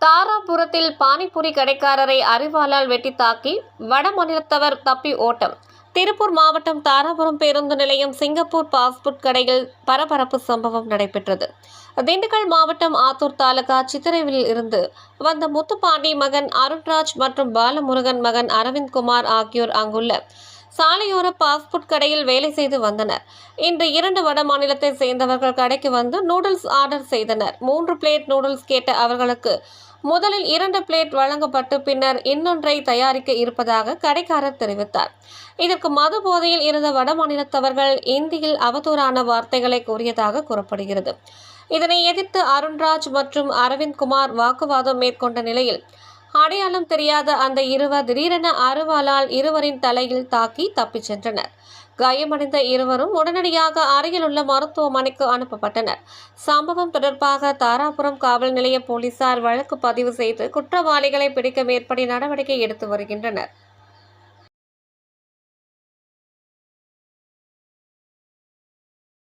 தாராபுரத்தில் பானிபூரி கடைக்காரரை அரிவாளால் வெட்டி தாக்கி வடமாநிலத்தவர் தப்பி ஓட்டம். திருப்பூர் மாவட்டம் தாராபுரம் பேருந்து நிலையம் சிங்கப்பூர் பாஸ்போர்ட் கடையில் பரபரப்பு சம்பவம் நடைபெற்றது. திண்டுக்கல் மாவட்டம் ஆத்தூர் தாலுகா சித்திரைவில் இருந்து வந்த முத்துப்பாண்டி மகன் அருண்ராஜ் மற்றும் பாலமுருகன் மகன் அரவிந்த்குமார் ஆகியோர் அங்குள்ள சாலையோர பாஸ்போர்ட் கடையில் வேலை செய்து வந்தனர். இன்று 2 வட மாநிலத்தை சேர்ந்தவர்கள் கடைக்கு வந்து நூடுல்ஸ் ஆர்டர் செய்தனர். 3 பிளேட் நூடுல்ஸ் கேட்ட அவர்களுக்கு முதலில் 2 பிளேட் வழங்கப்பட்டு பின்னர் இன்னொன்றை தயாரிக்க இருப்பதாக கடைக்காரர் தெரிவித்தார். இதற்கு மது போதையில் இருந்த வட மாநிலத்தவர்கள் இந்தியில் அவதூறான வார்த்தைகளை கூறியதாக கூறப்படுகிறது. இதனை எதிர்த்து அருண்ராஜ் மற்றும் அரவிந்த்குமார் வாக்குவாதம் மேற்கொண்ட நிலையில் அடையாளம் தெரியாத அந்த இருவர் திடீரென அரிவாளால் இருவரின் தலையில் தாக்கி தப்பிச் சென்றனர். காயமடைந்த இருவரும் உடனடியாக அருகில் உள்ள மருத்துவமனைக்கு அனுப்பப்பட்டனர். சம்பவம் தொடர்பாக தாராபுரம் காவல் நிலைய போலீசார் வழக்கு பதிவு செய்து குற்றவாளிகளை பிடிக்க மேற்படி நடவடிக்கை எடுத்து வருகின்றனர்.